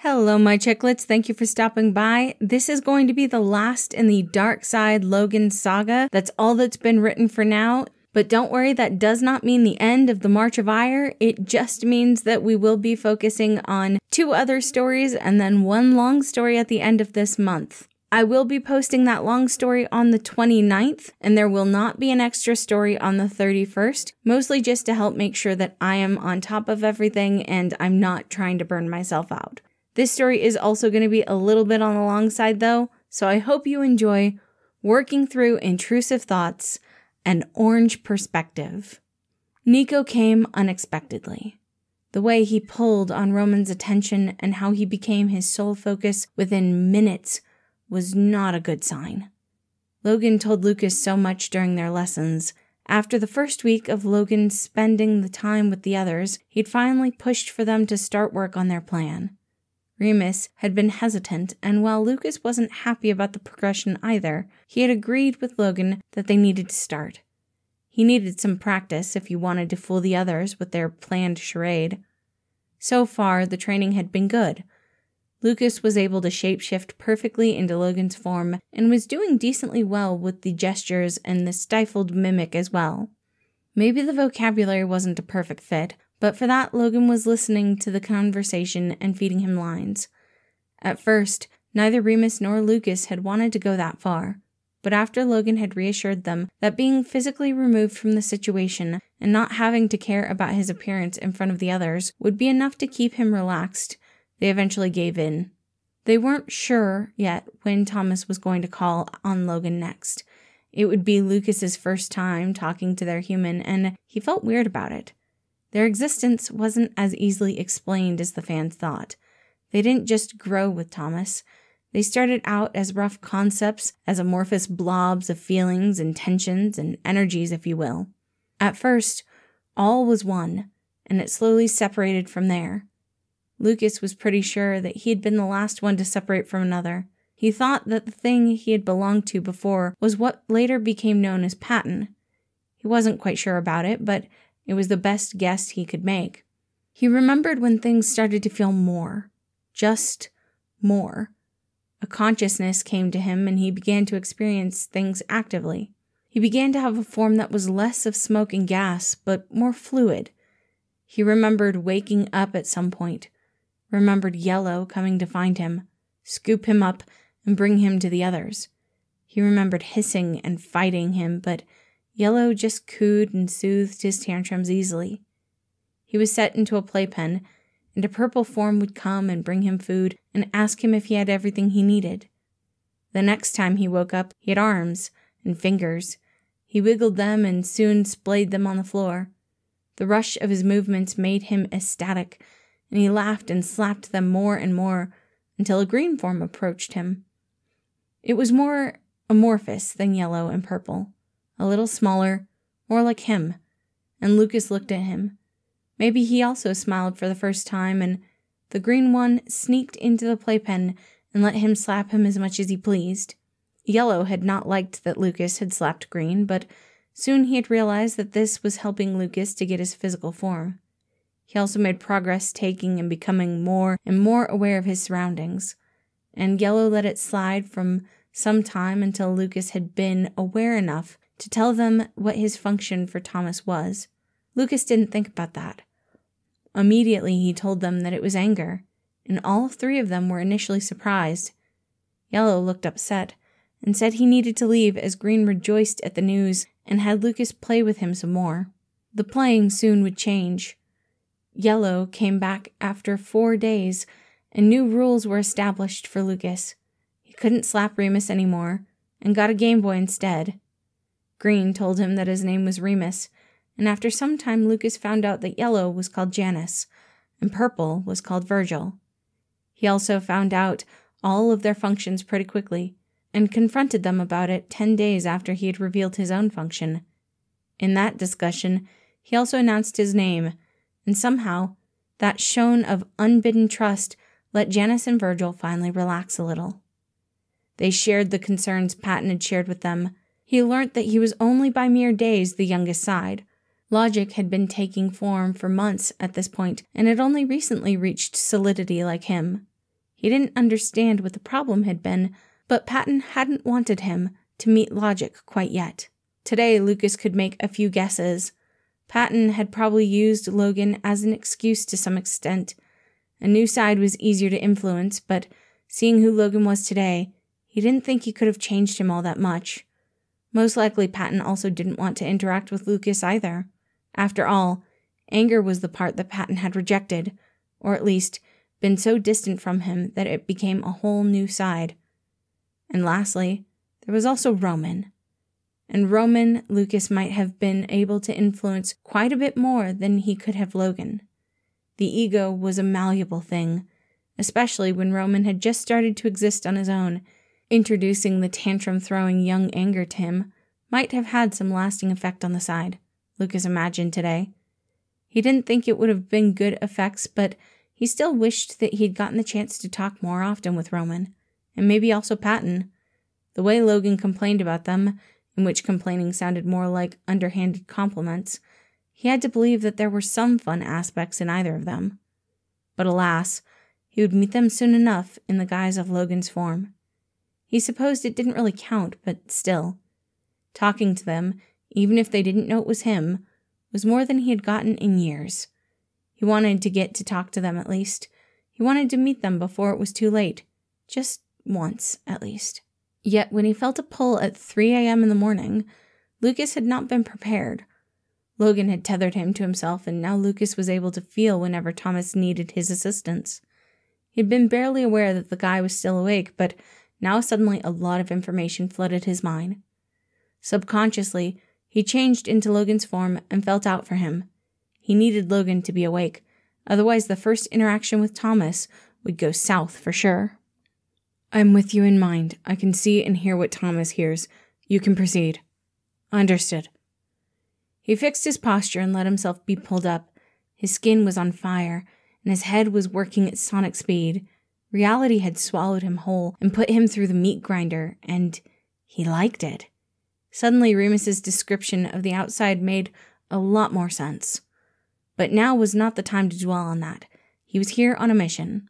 Hello, my chicklets. Thank you for stopping by. This is going to be the last in the Dark Side Logan saga. That's all that's been written for now. But don't worry, that does not mean the end of the March of Ire. It just means that we will be focusing on 2 other stories and then 1 long story at the end of this month. I will be posting that long story on the 29th, and there will not be an extra story on the 31st, mostly just to help make sure that I am on top of everything and I'm not trying to burn myself out. This story is also going to be a little bit on the long side though, so I hope you enjoy working through Intrusive Thoughts and Orange Perspective. Nico came unexpectedly. The way he pulled on Roman's attention and how he became his sole focus within minutes was not a good sign. Logan told Lucas so much during their lessons. After the first week of Logan spending the time with the others, he'd finally pushed for them to start work on their plan. Remus had been hesitant, and while Lucas wasn't happy about the progression either, he had agreed with Logan that they needed to start. He needed some practice if he wanted to fool the others with their planned charade. So far, the training had been good. Lucas was able to shapeshift perfectly into Logan's form and was doing decently well with the gestures and the stifled mimic as well. Maybe the vocabulary wasn't a perfect fit, but for that, Logan was listening to the conversation and feeding him lines. At first, neither Remus nor Lucas had wanted to go that far, but after Logan had reassured them that being physically removed from the situation and not having to care about his appearance in front of the others would be enough to keep him relaxed, they eventually gave in. They weren't sure yet when Thomas was going to call on Logan next. It would be Lucas's first time talking to their human, and he felt weird about it. Their existence wasn't as easily explained as the fans thought. They didn't just grow with Thomas. They started out as rough concepts, as amorphous blobs of feelings and tensions and energies, if you will. At first, all was one, and it slowly separated from there. Lucas was pretty sure that he had been the last one to separate from another. He thought that the thing he had belonged to before was what later became known as Patton. He wasn't quite sure about it, but it was the best guess he could make. He remembered when things started to feel more. Just more. A consciousness came to him and he began to experience things actively. He began to have a form that was less of smoke and gas, but more fluid. He remembered waking up at some point. Remembered Yellow coming to find him, scoop him up, and bring him to the others. He remembered hissing and fighting him, but Yellow just cooed and soothed his tantrums easily. He was set into a playpen, and a purple form would come and bring him food and ask him if he had everything he needed. The next time he woke up, he had arms and fingers. He wiggled them and soon splayed them on the floor. The rush of his movements made him ecstatic, and he laughed and slapped them more and more until a green form approached him. It was more amorphous than Yellow and Purple. A little smaller, more like him, and Lucas looked at him. Maybe he also smiled for the first time, and the green one sneaked into the playpen and let him slap him as much as he pleased. Yellow had not liked that Lucas had slapped Green, but soon he had realized that this was helping Lucas to get his physical form. He also made progress taking and becoming more and more aware of his surroundings, and Yellow let it slide from some time until Lucas had been aware enough to tell them what his function for Thomas was. Lucas didn't think about that. Immediately he told them that it was anger, and all 3 of them were initially surprised. Yellow looked upset and said he needed to leave as Green rejoiced at the news and had Lucas play with him some more. The playing soon would change. Yellow came back after 4 days, and new rules were established for Lucas. He couldn't slap Remus anymore, and got a Game Boy instead. Green told him that his name was Remus, and after some time Lucas found out that Yellow was called Janus, and Purple was called Virgil. He also found out all of their functions pretty quickly, and confronted them about it 10 days after he had revealed his own function. In that discussion, he also announced his name, and somehow, that shone of unbidden trust let Janus and Virgil finally relax a little. They shared the concerns Patton had shared with them. He learnt that he was only by mere days the youngest side. Logic had been taking form for months at this point, and had only recently reached solidity like him. He didn't understand what the problem had been, but Patton hadn't wanted him to meet logic quite yet. Today, Lucas could make a few guesses. Patton had probably used Logan as an excuse to some extent. A new side was easier to influence, but seeing who Logan was today, he didn't think he could have changed him all that much. Most likely, Patton also didn't want to interact with Lucas either. After all, anger was the part that Patton had rejected, or at least been so distant from him that it became a whole new side. And lastly, there was also Roman. And Roman, Lucas might have been able to influence quite a bit more than he could have Logan. The ego was a malleable thing, especially when Roman had just started to exist on his own. Introducing the tantrum-throwing young anger to him might have had some lasting effect on the side, Lucas imagined today. He didn't think it would have been good effects, but he still wished that he'd gotten the chance to talk more often with Roman, and maybe also Patton. The way Logan complained about them, in which complaining sounded more like underhanded compliments, he had to believe that there were some fun aspects in either of them. But alas, he would meet them soon enough in the guise of Logan's form. He supposed it didn't really count, but still. Talking to them, even if they didn't know it was him, was more than he had gotten in years. He wanted to get to talk to them at least. He wanted to meet them before it was too late. Just once, at least. Yet when he felt a pull at 3 a.m. in the morning, Lucas had not been prepared. Logan had tethered him to himself, and now Lucas was able to feel whenever Thomas needed his assistance. He had been barely aware that the guy was still awake, but now suddenly a lot of information flooded his mind. Subconsciously, he changed into Logan's form and felt out for him. He needed Logan to be awake, otherwise the first interaction with Thomas would go south for sure. "I'm with you in mind. I can see and hear what Thomas hears. You can proceed." "Understood." He fixed his posture and let himself be pulled up. His skin was on fire, and his head was working at sonic speed. Reality had swallowed him whole and put him through the meat grinder, and he liked it. Suddenly, Remus's description of the outside made a lot more sense. But now was not the time to dwell on that. He was here on a mission.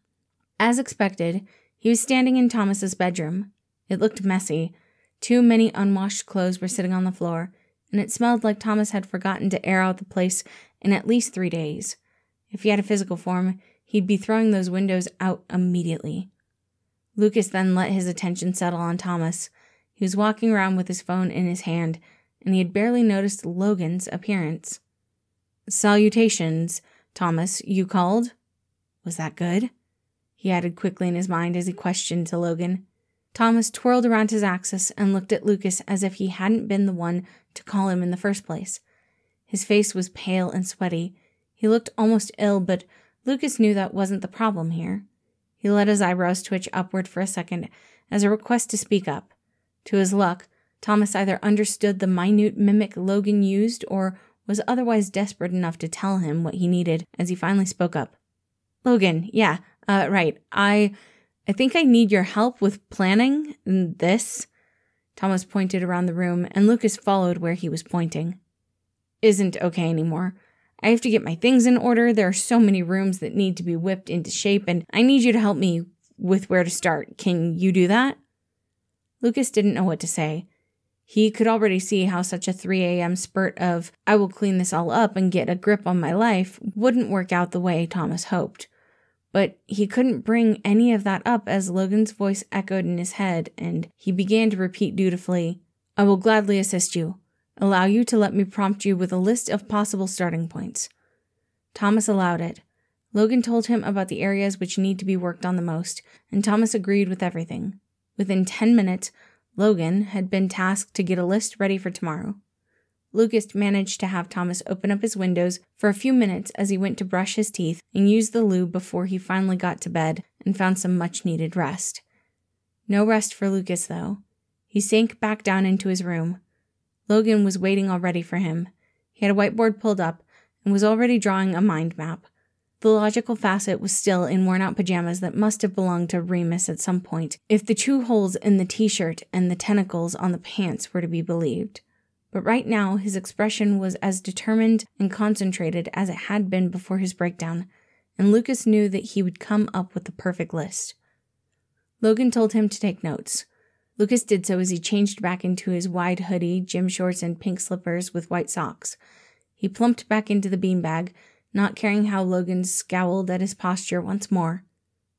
As expected, he was standing in Thomas's bedroom. It looked messy. Too many unwashed clothes were sitting on the floor, and it smelled like Thomas had forgotten to air out the place in at least 3 days. If he had a physical form, he'd be throwing those windows out immediately. Lucas then let his attention settle on Thomas. He was walking around with his phone in his hand, and he had barely noticed Logan's appearance. "Salutations, Thomas, you called? Was that good?" he added quickly in his mind as he questioned to Logan. Thomas twirled around his axis and looked at Lucas as if he hadn't been the one to call him in the first place. His face was pale and sweaty. He looked almost ill, but Lucas knew that wasn't the problem here. He let his eyebrows twitch upward for a second as a request to speak up. To his luck, Thomas either understood the minute mimic Logan used or was otherwise desperate enough to tell him what he needed as he finally spoke up. "Logan, yeah, right. I think I need your help with planning this." Thomas pointed around the room, and Lucas followed where he was pointing. "Isn't okay anymore. I have to get my things in order. There are so many rooms that need to be whipped into shape, and I need you to help me with where to start. Can you do that?" Lucas didn't know what to say. He could already see how such a 3 a.m. spurt of, "I will clean this all up and get a grip on my life," wouldn't work out the way Thomas hoped. But he couldn't bring any of that up as Logan's voice echoed in his head, and he began to repeat dutifully, "I will gladly assist you. Allow you to let me prompt you with a list of possible starting points." Thomas allowed it. Logan told him about the areas which need to be worked on the most, and Thomas agreed with everything. Within 10 minutes, Logan had been tasked to get a list ready for tomorrow. Lucas managed to have Thomas open up his windows for a few minutes as he went to brush his teeth and use the lube before he finally got to bed and found some much-needed rest. No rest for Lucas, though. He sank back down into his room. Logan was waiting already for him. He had a whiteboard pulled up and was already drawing a mind map. The logical facet was still in worn-out pajamas that must have belonged to Remus at some point, if the 2 holes in the t-shirt and the tentacles on the pants were to be believed. But right now, his expression was as determined and concentrated as it had been before his breakdown, and Lucas knew that he would come up with the perfect list. Logan told him to take notes. Lucas did so as he changed back into his wide hoodie, gym shorts, and pink slippers with white socks. He plumped back into the beanbag, not caring how Logan scowled at his posture once more.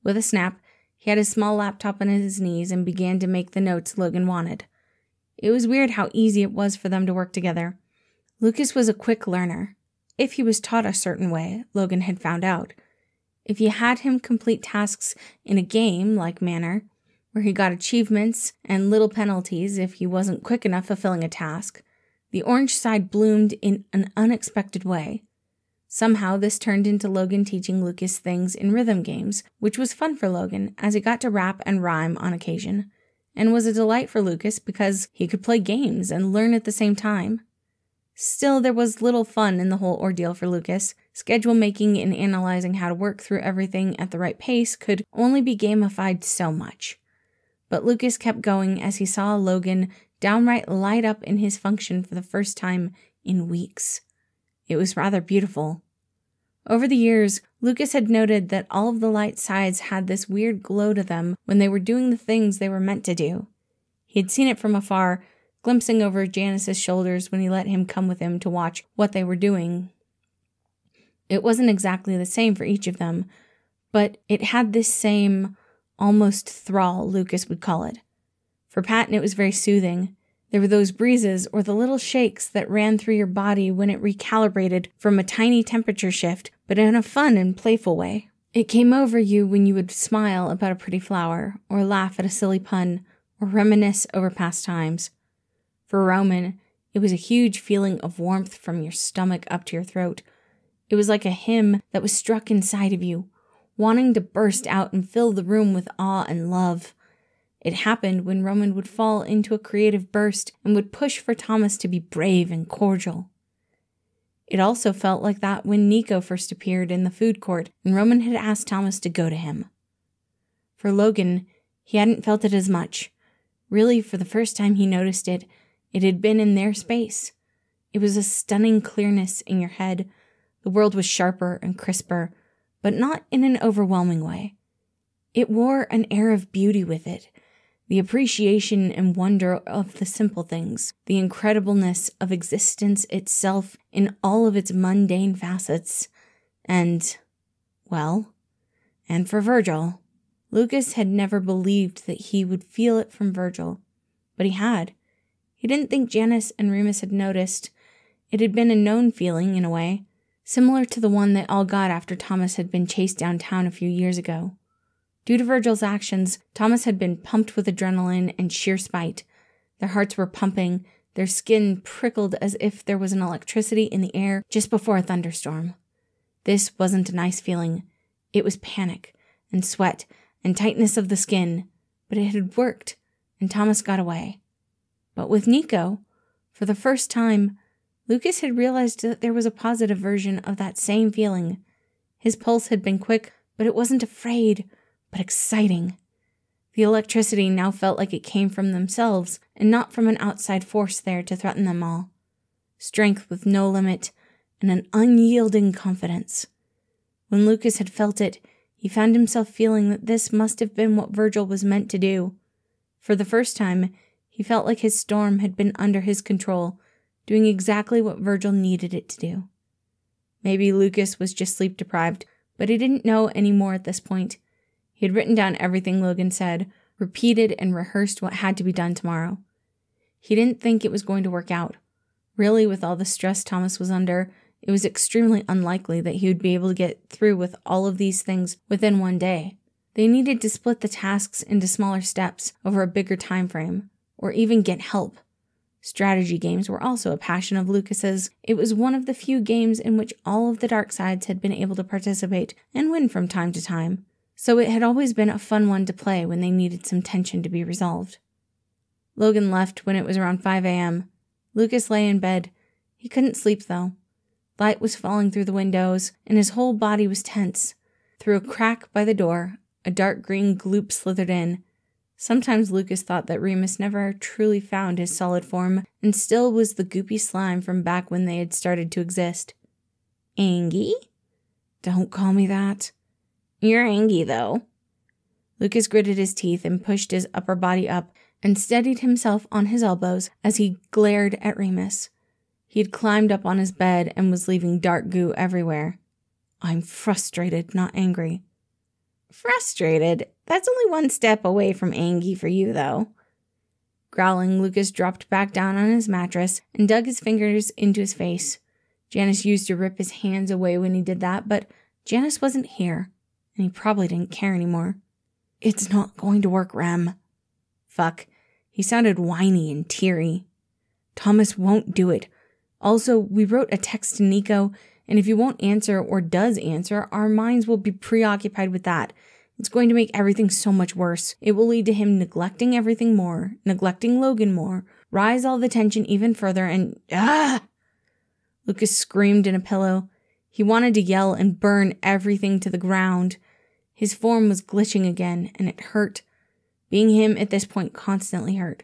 With a snap, he had his small laptop on his knees and began to make the notes Logan wanted. It was weird how easy it was for them to work together. Lucas was a quick learner. If he was taught a certain way, Logan had found out. If you had him complete tasks in a game-like manner, where he got achievements and little penalties if he wasn't quick enough fulfilling a task, the orange side bloomed in an unexpected way. Somehow this turned into Logan teaching Lucas things in rhythm games, which was fun for Logan as he got to rap and rhyme on occasion, and was a delight for Lucas because he could play games and learn at the same time. Still, there was little fun in the whole ordeal for Lucas. Schedule making and analyzing how to work through everything at the right pace could only be gamified so much. But Lucas kept going as he saw Logan downright light up in his function for the first time in weeks. It was rather beautiful. Over the years, Lucas had noted that all of the light sides had this weird glow to them when they were doing the things they were meant to do. He had seen it from afar, glimpsing over Janus's shoulders when he let him come with him to watch what they were doing. It wasn't exactly the same for each of them, but it had this same almost thrall, Lucas would call it. For Patton, it was very soothing. There were those breezes or the little shakes that ran through your body when it recalibrated from a tiny temperature shift, but in a fun and playful way. It came over you when you would smile about a pretty flower, or laugh at a silly pun, or reminisce over past times. For Roman, it was a huge feeling of warmth from your stomach up to your throat. It was like a hymn that was struck inside of you, wanting to burst out and fill the room with awe and love. It happened when Roman would fall into a creative burst and would push for Thomas to be brave and cordial. It also felt like that when Nico first appeared in the food court and Roman had asked Thomas to go to him. For Logan, he hadn't felt it as much. Really, for the first time he noticed it, it had been in their space. It was a stunning clearness in your head. The world was sharper and crisper, but not in an overwhelming way. It wore an air of beauty with it, the appreciation and wonder of the simple things, the incredibleness of existence itself in all of its mundane facets, and for Virgil. Lucas had never believed that he would feel it from Virgil, but he had. He didn't think Janus and Remus had noticed. It had been a known feeling, in a way, similar to the one they all got after Thomas had been chased downtown a few years ago. Due to Virgil's actions, Thomas had been pumped with adrenaline and sheer spite. Their hearts were pumping, their skin prickled as if there was an electricity in the air just before a thunderstorm. This wasn't a nice feeling. It was panic, and sweat, and tightness of the skin, but it had worked, and Thomas got away. But with Nico, for the first time, Lucas had realized that there was a positive version of that same feeling. His pulse had been quick, but it wasn't afraid, but exciting. The electricity now felt like it came from themselves and not from an outside force there to threaten them all. Strength with no limit and an unyielding confidence. When Lucas had felt it, he found himself feeling that this must have been what Virgil was meant to do. For the first time, he felt like his storm had been under his control, doing exactly what Virgil needed it to do. Maybe Lucas was just sleep-deprived, but he didn't know any more at this point. He had written down everything Logan said, repeated and rehearsed what had to be done tomorrow. He didn't think it was going to work out. Really, with all the stress Thomas was under, it was extremely unlikely that he would be able to get through with all of these things within one day. They needed to split the tasks into smaller steps over a bigger time frame, or even get help. Strategy games were also a passion of Lucas's. It was one of the few games in which all of the dark sides had been able to participate and win from time to time, so it had always been a fun one to play when they needed some tension to be resolved. Logan left when it was around 5 a.m. Lucas lay in bed. He couldn't sleep, though. Light was falling through the windows, and his whole body was tense. Through a crack by the door, a dark green gloop slithered in. Sometimes Lucas thought that Remus never truly found his solid form and still was the goopy slime from back when they had started to exist. Angie? Don't call me that. You're Angie, though. Lucas gritted his teeth and pushed his upper body up and steadied himself on his elbows as he glared at Remus. He had climbed up on his bed and was leaving dark goo everywhere. I'm frustrated, not angry. Frustrated? That's only one step away from angy for you, though. Growling, Lucas dropped back down on his mattress and dug his fingers into his face. Janus used to rip his hands away when he did that, but Janus wasn't here, and he probably didn't care anymore. It's not going to work, Rem. Fuck. He sounded whiny and teary. Thomas won't do it. Also, we wrote a text to Nico, and if he won't answer or does answer, our minds will be preoccupied with that. It's going to make everything so much worse. It will lead to him neglecting everything more, neglecting Logan more, rise all the tension even further, and Lucas screamed in a pillow. He wanted to yell and burn everything to the ground. His form was glitching again, and it hurt. Being him at this point constantly hurt.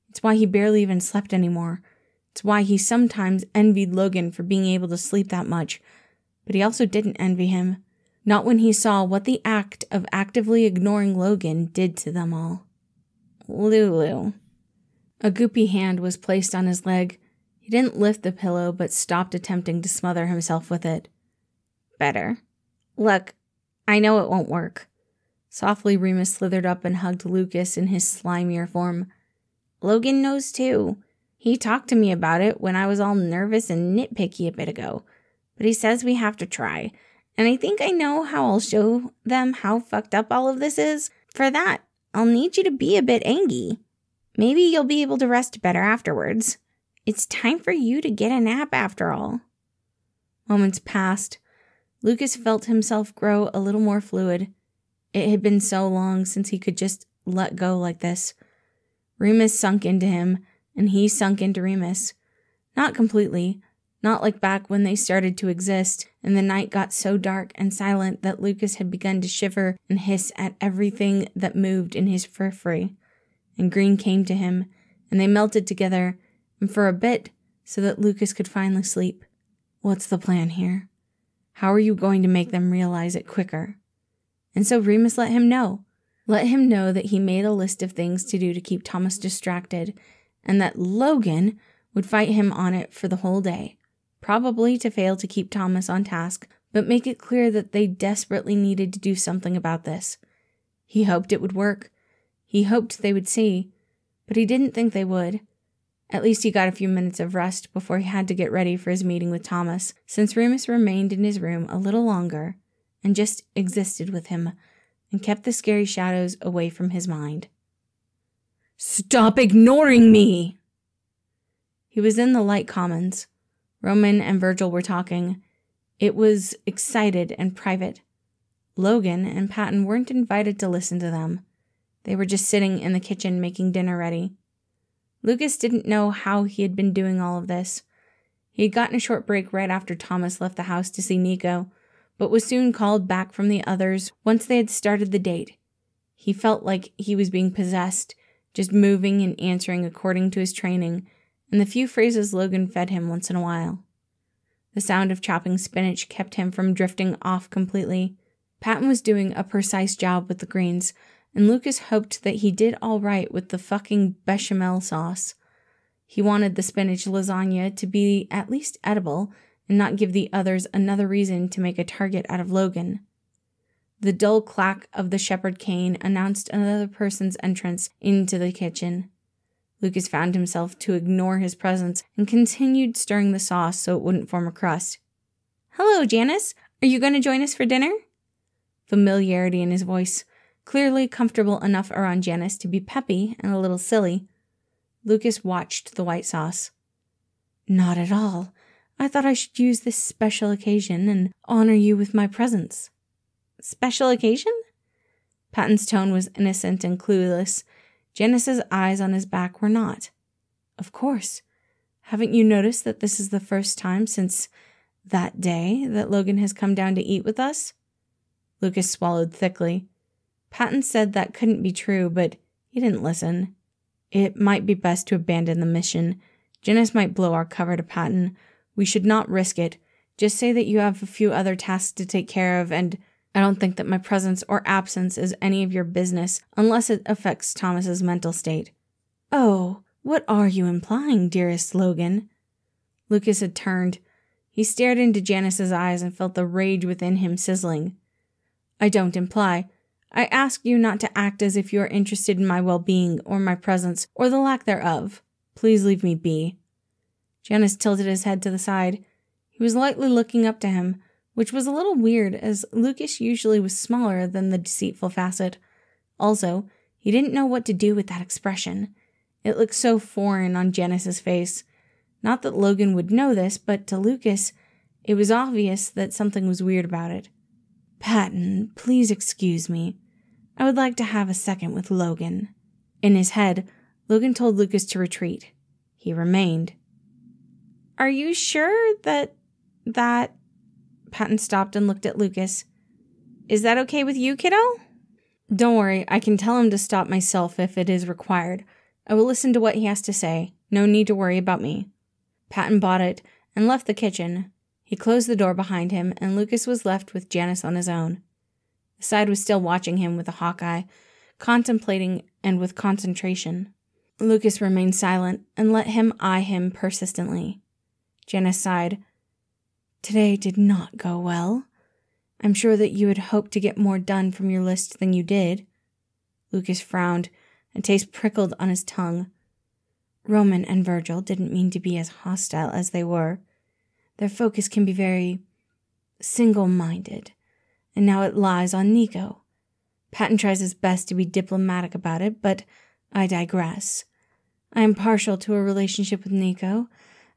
It's why he barely even slept anymore. It's why he sometimes envied Logan for being able to sleep that much. But he also didn't envy him. Not when he saw what the act of actively ignoring Logan did to them all. Lulu. A goopy hand was placed on his leg. He didn't lift the pillow, but stopped attempting to smother himself with it. Better. Look, I know it won't work. Softly, Remus slithered up and hugged Lucas in his slimier form. Logan knows too. He talked to me about it when I was all nervous and nitpicky a bit ago. But he says we have to try. And I think I know how I'll show them how fucked up all of this is. For that, I'll need you to be a bit angy. Maybe you'll be able to rest better afterwards. It's time for you to get a nap after all. Moments passed. Lucas felt himself grow a little more fluid. It had been so long since he could just let go like this. Remus sunk into him, and he sunk into Remus. Not completely. Not like back when they started to exist, and the night got so dark and silent that Lucas had begun to shiver and hiss at everything that moved in his periphery. And Green came to him, and they melted together, and for a bit, so that Lucas could finally sleep. What's the plan here? How are you going to make them realize it quicker? And so Remus let him know. Let him know that he made a list of things to do to keep Thomas distracted, and that Logan would fight him on it for the whole day. Probably to fail to keep Thomas on task, but make it clear that they desperately needed to do something about this. He hoped it would work. He hoped they would see, but he didn't think they would. At least he got a few minutes of rest before he had to get ready for his meeting with Thomas, since Remus remained in his room a little longer and just existed with him and kept the scary shadows away from his mind. Stop ignoring me! He was in the light commons. Roman and Virgil were talking. It was excited and private. Logan and Patton weren't invited to listen to them. They were just sitting in the kitchen making dinner ready. Lucas didn't know how he had been doing all of this. He had gotten a short break right after Thomas left the house to see Nico, but was soon called back from the others once they had started the date. He felt like he was being possessed, just moving and answering according to his training, and the few phrases Logan fed him once in a while. The sound of chopping spinach kept him from drifting off completely. Patton was doing a precise job with the greens, and Lucas hoped that he did all right with the fucking bechamel sauce. He wanted the spinach lasagna to be at least edible and not give the others another reason to make a target out of Logan. The dull clack of the shepherd cane announced another person's entrance into the kitchen. Lucas found himself to ignore his presence and continued stirring the sauce so it wouldn't form a crust. Hello, Janus. Are you going to join us for dinner? Familiarity in his voice, clearly comfortable enough around Janus to be peppy and a little silly. Lucas watched the white sauce. Not at all. I thought I should use this special occasion and honor you with my presence. Special occasion? Patton's tone was innocent and clueless. Janus's eyes on his back were not. Of course. Haven't you noticed that this is the first time since that day that Logan has come down to eat with us? Lucas swallowed thickly. Patton said that couldn't be true, but he didn't listen. It might be best to abandon the mission. Janus might blow our cover to Patton. We should not risk it. Just say that you have a few other tasks to take care of and... I don't think that my presence or absence is any of your business unless it affects Thomas's mental state. Oh, what are you implying, dearest Logan? Lucas had turned. He stared into Janus's eyes and felt the rage within him sizzling. I don't imply. I ask you not to act as if you are interested in my well-being or my presence or the lack thereof. Please leave me be. Janus tilted his head to the side. He was lightly looking up to him, which was a little weird as Lucas usually was smaller than the deceitful facet. Also, he didn't know what to do with that expression. It looked so foreign on Janus's face. Not that Logan would know this, but to Lucas, it was obvious that something was weird about it. Patton, please excuse me. I would like to have a second with Logan. In his head, Logan told Lucas to retreat. He remained. Are you sure that... Patton stopped and looked at Lucas. Is that okay with you, kiddo? Don't worry, I can tell him to stop myself if it is required. I will listen to what he has to say. No need to worry about me. Patton bought it and left the kitchen. He closed the door behind him, and Lucas was left with Janus on his own. The side was still watching him with a hawk eye, contemplating and with concentration. Lucas remained silent and let him eye him persistently. Janus sighed. Today did not go well. I'm sure that you had hoped to get more done from your list than you did. Lucas frowned. A taste prickled on his tongue. Roman and Virgil didn't mean to be as hostile as they were. Their focus can be very single-minded, and now it lies on Nico. Patton tries his best to be diplomatic about it, but I digress. I am partial to a relationship with Nico,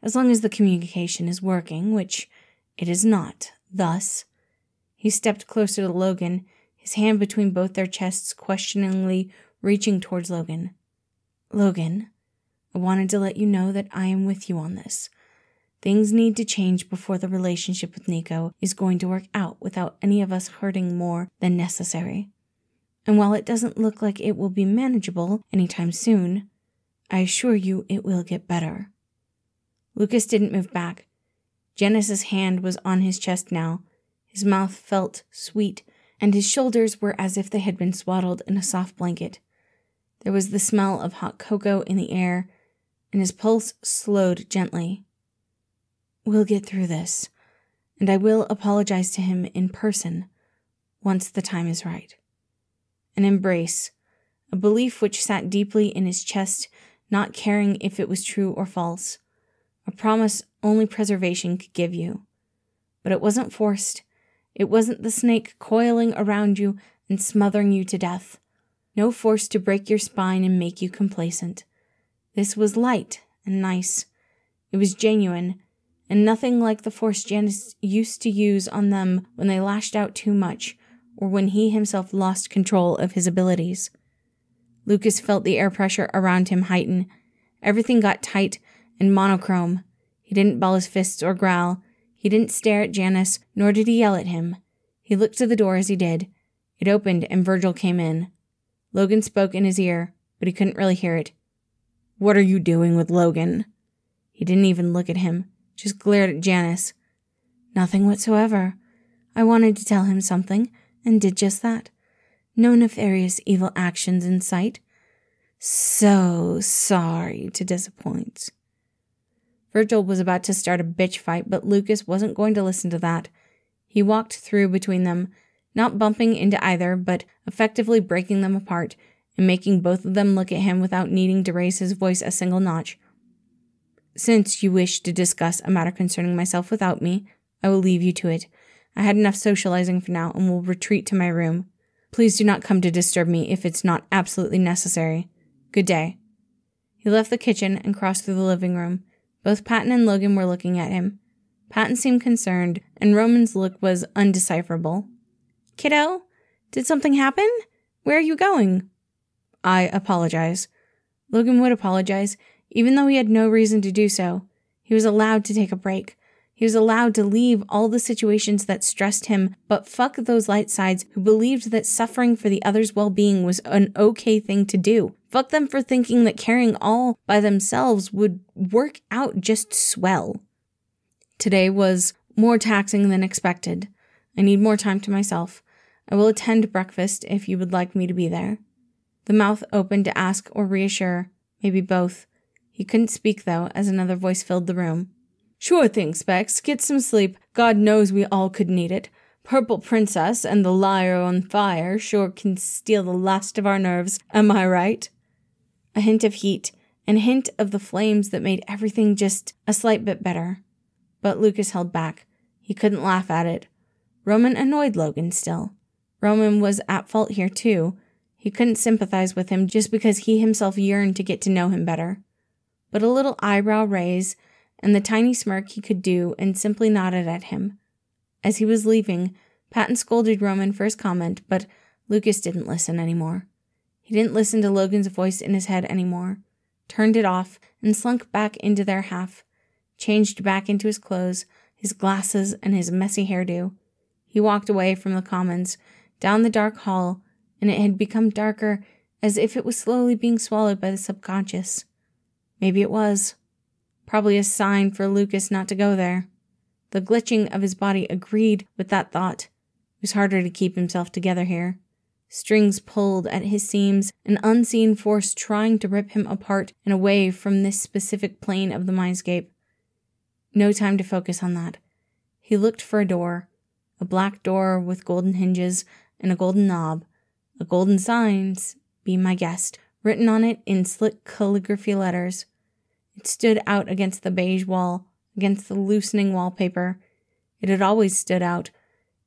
as long as the communication is working, which it is not. Thus, he stepped closer to Logan, his hand between both their chests questioningly reaching towards Logan. Logan, I wanted to let you know that I am with you on this. Things need to change before the relationship with Nico is going to work out without any of us hurting more than necessary. And while it doesn't look like it will be manageable anytime soon, I assure you it will get better. Lucas didn't move back. Janus's hand was on his chest now. His mouth felt sweet, and his shoulders were as if they had been swaddled in a soft blanket. There was the smell of hot cocoa in the air, and his pulse slowed gently. We'll get through this, and I will apologize to him in person once the time is right. An embrace, a belief which sat deeply in his chest, not caring if it was true or false, a promise only preservation could give you. But it wasn't forced. It wasn't the snake coiling around you and smothering you to death. No force to break your spine and make you complacent. This was light and nice. It was genuine, and nothing like the force Janus used to use on them when they lashed out too much, or when he himself lost control of his abilities. Lucas felt the air pressure around him heighten. Everything got tight and monochrome. He didn't ball his fists or growl. He didn't stare at Janus, nor did he yell at him. He looked to the door as he did. It opened, and Virgil came in. Logan spoke in his ear, but he couldn't really hear it. What are you doing with Logan? He didn't even look at him, just glared at Janus. Nothing whatsoever. I wanted to tell him something, and did just that. No nefarious evil actions in sight. So sorry to disappoint. Virgil was about to start a bitch fight, but Lucas wasn't going to listen to that. He walked through between them, not bumping into either, but effectively breaking them apart and making both of them look at him without needing to raise his voice a single notch. Since you wish to discuss a matter concerning myself without me, I will leave you to it. I had enough socializing for now and will retreat to my room. Please do not come to disturb me if it's not absolutely necessary. Good day. He left the kitchen and crossed through the living room. Both Patton and Logan were looking at him. Patton seemed concerned, and Roman's look was undecipherable. Kiddo, did something happen? Where are you going? I apologize. Logan would apologize, even though he had no reason to do so. He was allowed to take a break. He was allowed to leave all the situations that stressed him, but fuck those light sides who believed that suffering for the other's well-being was an okay thing to do. Fuck them for thinking that carrying all by themselves would work out just swell. Today was more taxing than expected. I need more time to myself. I will attend breakfast if you would like me to be there." The mouth opened to ask or reassure, maybe both. He couldn't speak, though, as another voice filled the room. "Sure thing, Specs. Get some sleep. God knows we all could need it. Purple Princess and the Liar on Fire sure can steal the last of our nerves, am I right?" A hint of heat, and a hint of the flames that made everything just a slight bit better. But Lucas held back. He couldn't laugh at it. Roman annoyed Logan still. Roman was at fault here, too. He couldn't sympathize with him just because he himself yearned to get to know him better. But a little eyebrow raise, and the tiny smirk he could do, and simply nodded at him. As he was leaving, Patton scolded Roman for his comment, but Lucas didn't listen anymore. He didn't listen to Logan's voice in his head anymore, turned it off, and slunk back into their half, changed back into his clothes, his glasses, and his messy hairdo. He walked away from the commons, down the dark hall, and it had become darker, as if it was slowly being swallowed by the subconscious. Maybe it was. Probably a sign for Lucas not to go there. The glitching of his body agreed with that thought. It was harder to keep himself together here. Strings pulled at his seams, an unseen force trying to rip him apart and away from this specific plane of the mindscape. No time to focus on that. He looked for a door, a black door with golden hinges and a golden knob, a golden signs, "Be my guest," written on it in slick calligraphy letters. It stood out against the beige wall, against the loosening wallpaper. It had always stood out.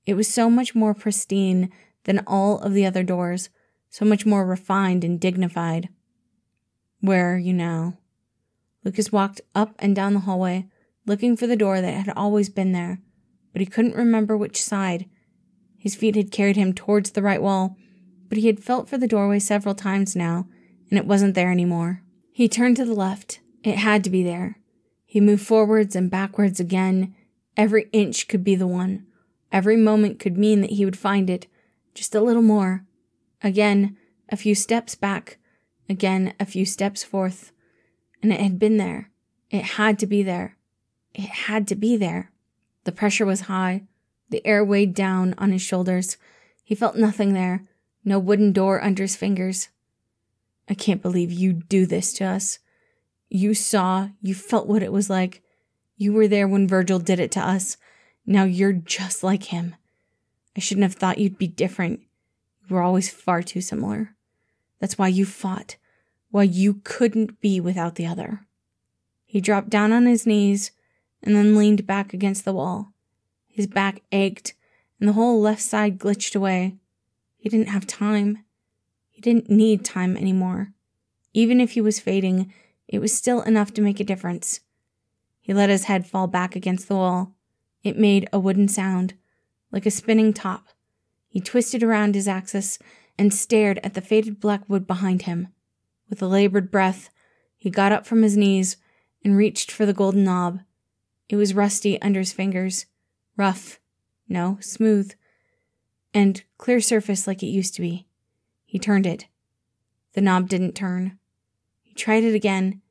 It was so much more pristine than all of the other doors, so much more refined and dignified. "Where are you now?" Lucas walked up and down the hallway, looking for the door that had always been there, but he couldn't remember which side. His feet had carried him towards the right wall, but he had felt for the doorway several times now, and it wasn't there anymore. He turned to the left. It had to be there. He moved forwards and backwards again. Every inch could be the one. Every moment could mean that he would find it. Just a little more. Again, a few steps back. Again, a few steps forth. And it had been there. It had to be there. It had to be there. The pressure was high. The air weighed down on his shoulders. He felt nothing there. No wooden door under his fingers. "I can't believe you'd do this to us. You saw, you felt what it was like. You were there when Virgil did it to us. Now you're just like him. I shouldn't have thought you'd be different. You were always far too similar. That's why you fought. Why you couldn't be without the other." He dropped down on his knees and then leaned back against the wall. His back ached and the whole left side glitched away. He didn't have time. He didn't need time anymore. Even if he was fading, it was still enough to make a difference. He let his head fall back against the wall. It made a wooden sound, like a spinning top. He twisted around his axis and stared at the faded black wood behind him. With a labored breath, he got up from his knees and reached for the golden knob. It was rusty under his fingers. Rough. No, smooth. And clear surface like it used to be. He turned it. The knob didn't turn. He tried it again,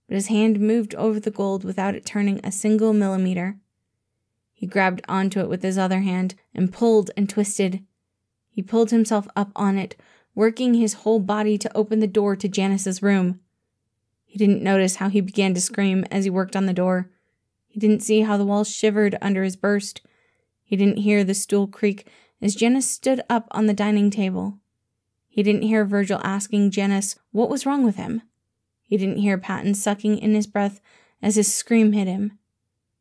but his hand moved over the gold without it turning a single millimeter. He grabbed onto it with his other hand and pulled and twisted. He pulled himself up on it, working his whole body to open the door to Janus's room. He didn't notice how he began to scream as he worked on the door. He didn't see how the walls shivered under his burst. He didn't hear the stool creak as Janus stood up on the dining table. He didn't hear Virgil asking Janus what was wrong with him. He didn't hear Patton sucking in his breath as his scream hit him.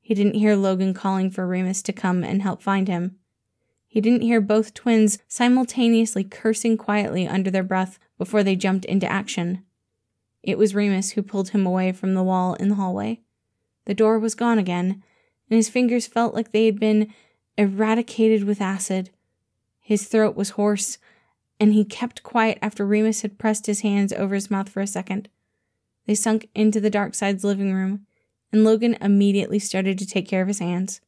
He didn't hear Logan calling for Remus to come and help find him. He didn't hear both twins simultaneously cursing quietly under their breath before they jumped into action. It was Remus who pulled him away from the wall in the hallway. The door was gone again, and his fingers felt like they had been eradicated with acid. His throat was hoarse, and he kept quiet after Remus had pressed his hands over his mouth for a second. They sunk into the Darkside's living room, and Logan immediately started to take care of his hands.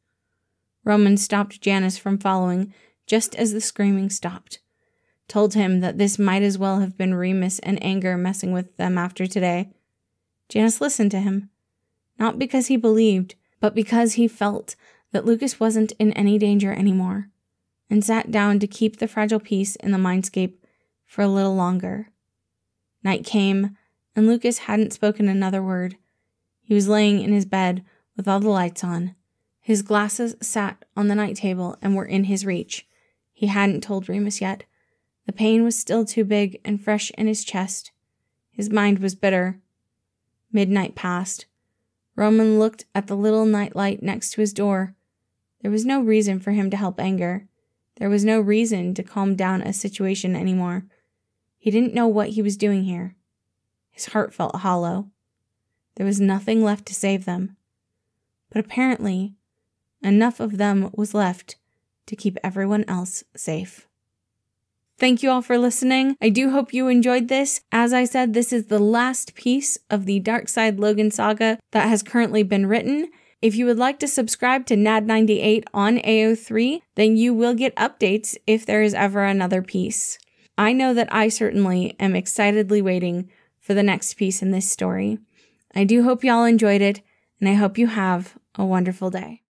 Roman stopped Janus from following just as the screaming stopped. Told him that this might as well have been Remus and anger messing with them after today. Janus listened to him, not because he believed, but because he felt that Lucas wasn't in any danger anymore, and sat down to keep the fragile peace in the mindscape for a little longer. Night came, and Lucas hadn't spoken another word. He was laying in his bed with all the lights on. His glasses sat on the night table and were in his reach. He hadn't told Remus yet. The pain was still too big and fresh in his chest. His mind was bitter. Midnight passed. Roman looked at the little night light next to his door. There was no reason for him to help anger. There was no reason to calm down a situation anymore. He didn't know what he was doing here. His heart felt hollow. There was nothing left to save them. But apparently, enough of them was left to keep everyone else safe. Thank you all for listening. I do hope you enjoyed this. As I said, this is the last piece of the Darkside Logan saga that has currently been written. If you would like to subscribe to NAD98 on AO3, then you will get updates if there is ever another piece. I know that I certainly am excitedly waiting for the next piece in this story. I do hope y'all enjoyed it, and I hope you have a wonderful day.